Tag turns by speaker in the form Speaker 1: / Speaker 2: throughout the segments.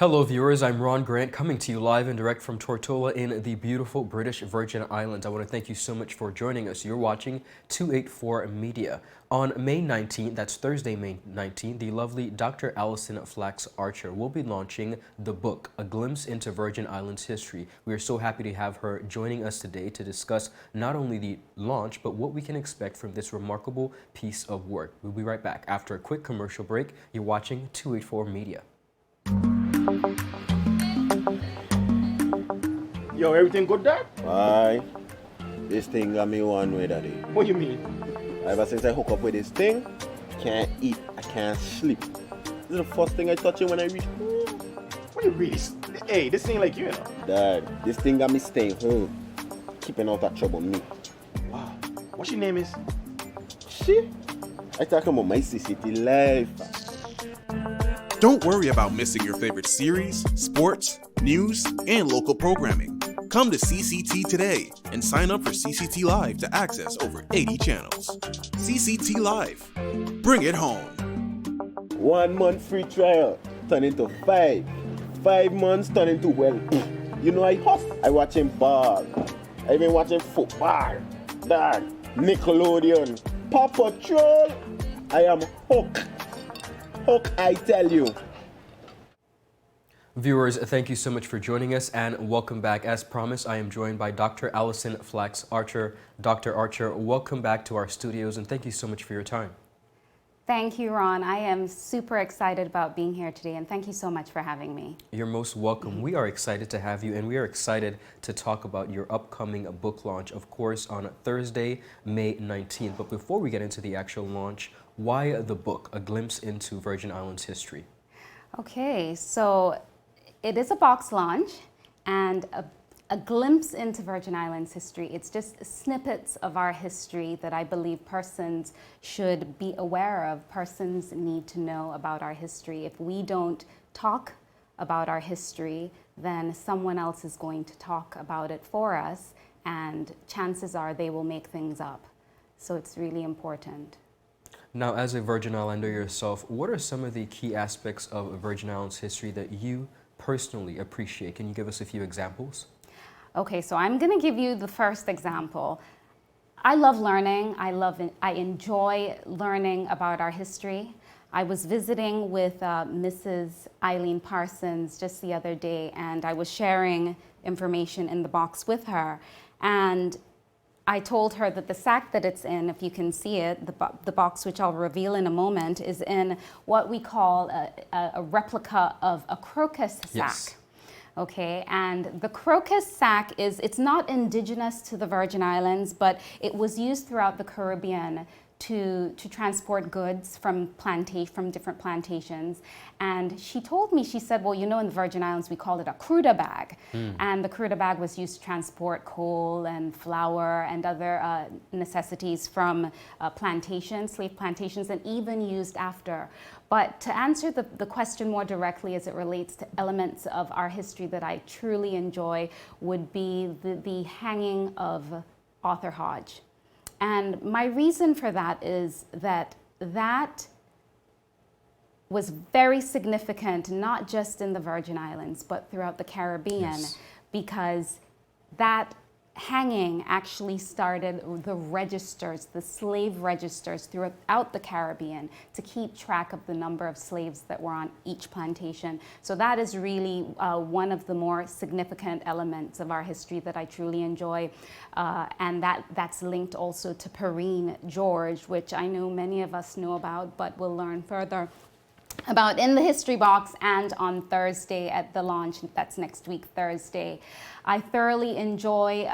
Speaker 1: Hello viewers, I'm Ron Grant coming to you live and direct from Tortola in the beautiful British Virgin Islands. I want to thank you so much for joining us. You're watching 284 Media. On May 19th, that's Thursday, May 19th, the lovely Dr. Allison Flax-Archer will be launching the book, A Glimpse into Virgin Islands History. We are so happy to have her joining us today to discuss not only the launch, but what we can expect from this remarkable piece of work. We'll be right back after a quick commercial break. You're watching 284 Media.
Speaker 2: Yo, everything good, Dad?
Speaker 3: Aye. This thing got me one way, Daddy.
Speaker 2: What you mean?
Speaker 3: Ever since I hook up with this thing, can't eat, I can't sleep. This is the first thing I touch it when I reach home.
Speaker 2: What you really? Hey, this ain't like you know.
Speaker 3: Dad, this thing got me staying home, keeping out of trouble me.
Speaker 2: Wow. What your name is?
Speaker 3: Shit, I talking about my CCT life.
Speaker 4: Don't worry about missing your favorite series, sports, news, and local programming. Come to CCT today and sign up for CCT Live to access over 80 channels. CCT Live. Bring it home.
Speaker 3: 1 month free trial turn into 5. 5 months turn into, well, you know I hustle. I watching ball. I been watching football. Dad, Nickelodeon, Paw Patrol. I am hooked. Hook, I tell you.
Speaker 1: Viewers, thank you so much for joining us and welcome back. As promised, I am joined by Dr. Allison Flax-Archer. Dr. Archer, welcome back to our studios and thank you so much for your time.
Speaker 5: Thank you, Ron. I am super excited about being here today and thank you so much for having me.
Speaker 1: You're most welcome. We are excited to have you and we are excited to talk about your upcoming book launch, of course, on Thursday, May 19th. But before we get into the actual launch, why the book, A Glimpse into Virgin Islands History?
Speaker 5: Okay, so it is a box launch and a glimpse into Virgin Islands history. It's just snippets of our history that I believe persons should be aware of. Persons need to know about our history. If we don't talk about our history, then someone else is going to talk about it for us, and chances are they will make things up. So it's really important.
Speaker 1: Now, as a Virgin Islander yourself, what are some of the key aspects of Virgin Islands history that you personally appreciate? Can you give us a few examples?
Speaker 5: Okay, so I'm going to give you the first example. I love learning. I enjoy learning about our history. I was visiting with Mrs. Eileen Parsons just the other day, and I was sharing information in the box with her. And I told her that the sack that it's in, if you can see it, the box which I'll reveal in a moment, is in what we call a replica of a crocus sack.
Speaker 1: Yes.
Speaker 5: Okay, and the crocus sack it's not indigenous to the Virgin Islands, but it was used throughout the Caribbean to transport goods from different plantations. And she told me, she said, well, you know, in the Virgin Islands, we call it a cruda bag. And the cruda bag was used to transport coal and flour and other necessities from slave plantations, and even used after. But to answer the question more directly as it relates to elements of our history that I truly enjoy would be the hanging of Author Hodge. And my reason for that is that was very significant, not just in the Virgin Islands, but throughout the Caribbean,
Speaker 1: Yes.
Speaker 5: because that hanging actually started the registers, the slave registers throughout the Caribbean to keep track of the number of slaves that were on each plantation. So that is really one of the more significant elements of our history that I truly enjoy. And that's linked also to Perrine George, which I know many of us know about, but we'll learn further about in the history box and on Thursday at the launch. That's next week, Thursday. I thoroughly enjoy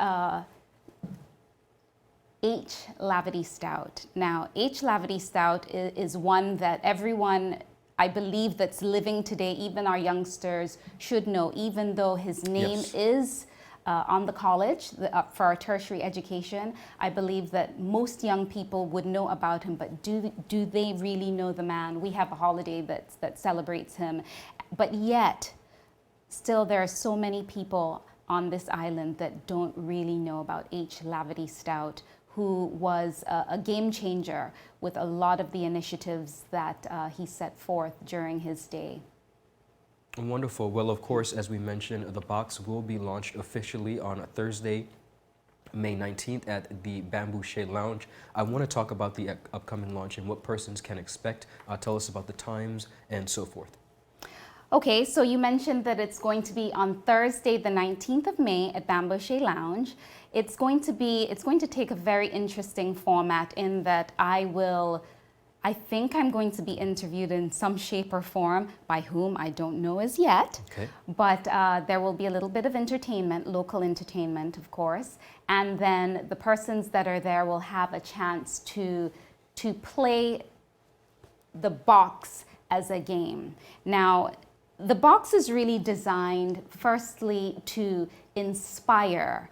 Speaker 5: H. Lavity Stout. Now, H. Lavity Stout is one that everyone, I believe, that's living today, even our youngsters, should know, even though his name
Speaker 1: Yes.
Speaker 5: is on the college for our tertiary education. I believe that most young people would know about him, but do they really know the man? We have a holiday that celebrates him, but yet still there are so many people on this island that don't really know about H. Lavity Stout, who was a game changer with a lot of the initiatives that he set forth during his day.
Speaker 1: Wonderful. Well, of course, as we mentioned, the box will be launched officially on Thursday, May 19th at the Bamboo Shade Lounge. I want to talk about the upcoming launch and what persons can expect. Tell us about the times and so forth.
Speaker 5: Okay, so you mentioned that it's going to be on Thursday, the 19th of May at Bamboo Shade Lounge. It's going to take a very interesting format in that I think I'm going to be interviewed in some shape or form, by whom I don't know as yet.
Speaker 1: Okay.
Speaker 5: But there will be a little bit of entertainment, local entertainment, of course. And then the persons that are there will have a chance to play the box as a game. Now, the box is really designed, firstly, to inspire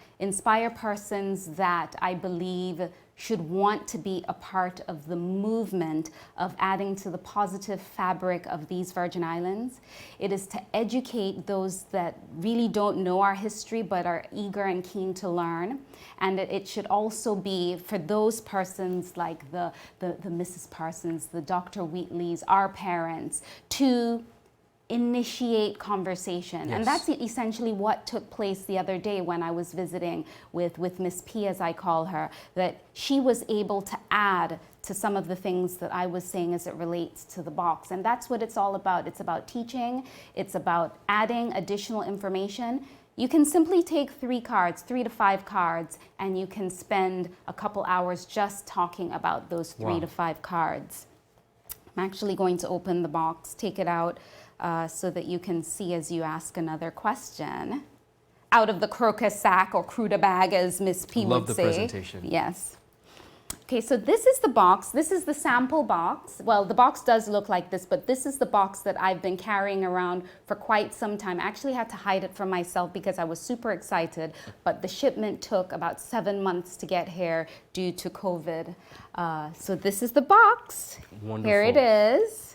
Speaker 5: persons that I believe should want to be a part of the movement of adding to the positive fabric of these Virgin Islands. It is to educate those that really don't know our history but are eager and keen to learn. And it should also be for those persons like the Mrs. Parsons, the Dr. Wheatleys, our parents, to initiate conversation.
Speaker 1: Yes.
Speaker 5: And that's essentially what took place the other day when I was visiting with Miss P, as I call her, that she was able to add to some of the things that I was saying as it relates to the box. And that's what it's all about. It's about teaching. It's about adding additional information. You can simply take 3 to 5 cards, and you can spend a couple hours just talking about those 3 to 5 cards. I'm actually going to open the box, take it out, so that you can see as you ask another question. Out of the crocus sack or cruda bag, as Miss P
Speaker 1: Love
Speaker 5: would
Speaker 1: the
Speaker 5: say.
Speaker 1: presentation.
Speaker 5: Yes. Okay, so this is the box. This is the sample box. Well, the box does look like this, but this is the box that I've been carrying around for quite some time. I actually had to hide it from myself because I was super excited, but the shipment took about 7 months to get here due to COVID. So this is the box.
Speaker 1: Wonderful.
Speaker 5: Here it is.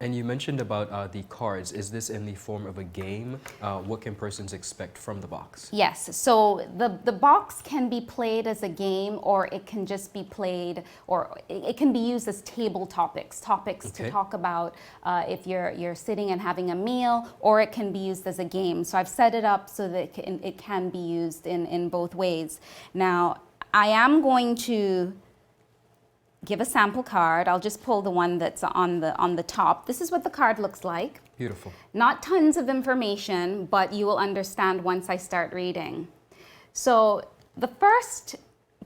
Speaker 1: And you mentioned about the cards. Is this in the form of a game? What can persons expect from the box?
Speaker 5: Yes, so the box can be played as a game, or it can just be played, or it can be used as table topics to talk about if you're sitting and having a meal, or it can be used as a game. So I've set it up so that it can be used in both ways. Now, I am going to give a sample card. I'll just pull the one that's on the top. This is what the card looks like.
Speaker 1: Beautiful.
Speaker 5: Not tons of information, but you will understand once I start reading. So the first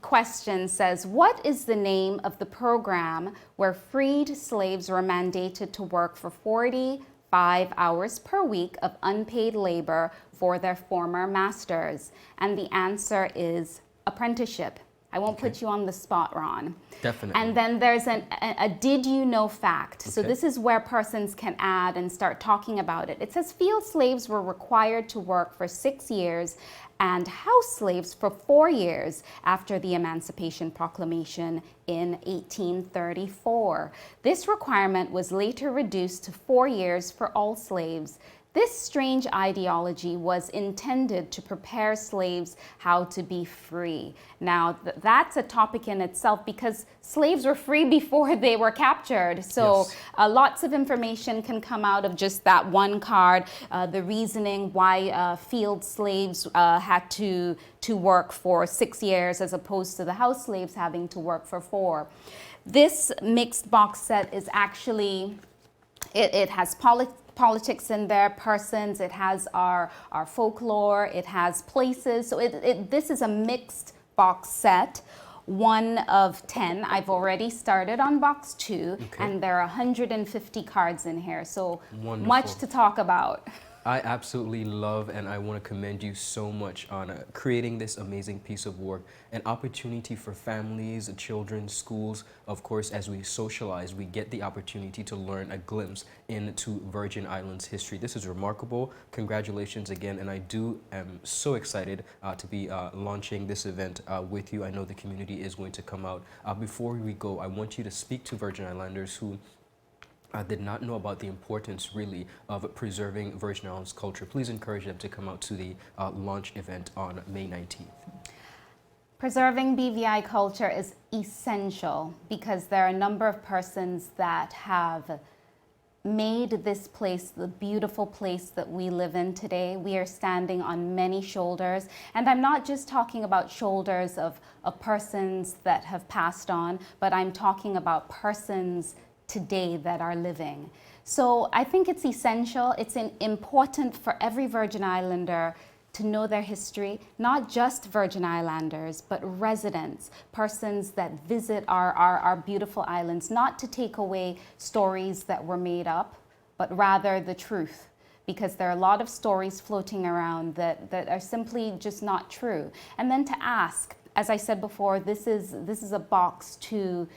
Speaker 5: question says, what is the name of the program where freed slaves were mandated to work for 45 hours per week of unpaid labor for their former masters? And the answer is apprenticeship. I won't put you on the spot, Ron.
Speaker 1: Definitely.
Speaker 5: And then there's a did you know fact. So
Speaker 1: Okay.
Speaker 5: this is where persons can add and start talking about it. It says field slaves were required to work for 6 years and house slaves for 4 years after the Emancipation Proclamation in 1834. This requirement was later reduced to 4 years for all slaves. This strange ideology was intended to prepare slaves how to be free. Now, that's a topic in itself because slaves were free before they were captured. So
Speaker 1: Yes.
Speaker 5: lots of information can come out of just that one card. The reasoning why field slaves had to work for 6 years as opposed to the house slaves having to work for 4. This mixed box set is actually, it has politics in there, persons, it has our folklore, it has places. So this is a mixed box set, 1 of 10. I've already started on box 2, and there are 150 cards in here. So
Speaker 1: Wonderful.
Speaker 5: much to talk about.
Speaker 1: I absolutely love, and I want to commend you so much on creating this amazing piece of work, an opportunity for families, children, schools. Of course, as we socialize, we get the opportunity to learn a glimpse into Virgin Islands history. This is remarkable. Congratulations again, and I am so excited to be launching this event with you. I know the community is going to come out. Before we go, I want you to speak to Virgin Islanders who did not know about the importance, really, of preserving Virgin Islands culture. Please encourage them to come out to the launch event on May 19th.
Speaker 5: Preserving BVI culture is essential because there are a number of persons that have made this place the beautiful place that we live in today. We are standing on many shoulders, and I'm not just talking about shoulders of persons that have passed on, but I'm talking about persons today that are living. So I think it's essential, it's important for every Virgin Islander to know their history, not just Virgin Islanders, but residents, persons that visit our beautiful islands, not to take away stories that were made up, but rather the truth. Because there are a lot of stories floating around that are simply just not true. And then to ask, as I said before, this is a box to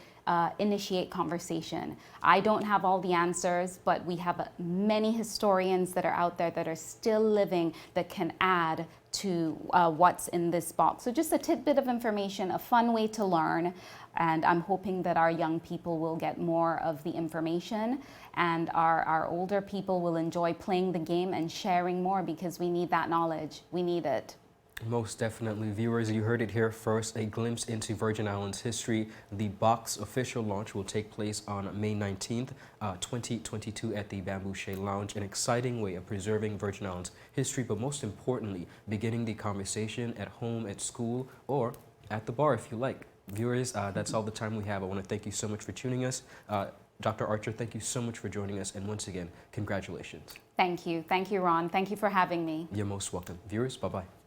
Speaker 5: initiate conversation. I don't have all the answers, but we have many historians that are out there that are still living that can add to what's in this box. So just a tidbit of information, a fun way to learn, and I'm hoping that our young people will get more of the information, and our older people will enjoy playing the game and sharing more, because we need that knowledge. We need it.
Speaker 1: Most definitely. Viewers, you heard it here first, a glimpse into Virgin Islands history. The box official launch will take place on May 19th, 2022 at the Bamboo Shea Lounge, an exciting way of preserving Virgin Islands history, but most importantly, beginning the conversation at home, at school, or at the bar if you like. Viewers, that's all the time we have. I want to thank you so much for tuning us. Dr. Archer, thank you so much for joining us, and once again, congratulations.
Speaker 5: Thank you. Thank you, Ron. Thank you for having me.
Speaker 1: You're most welcome. Viewers, bye-bye.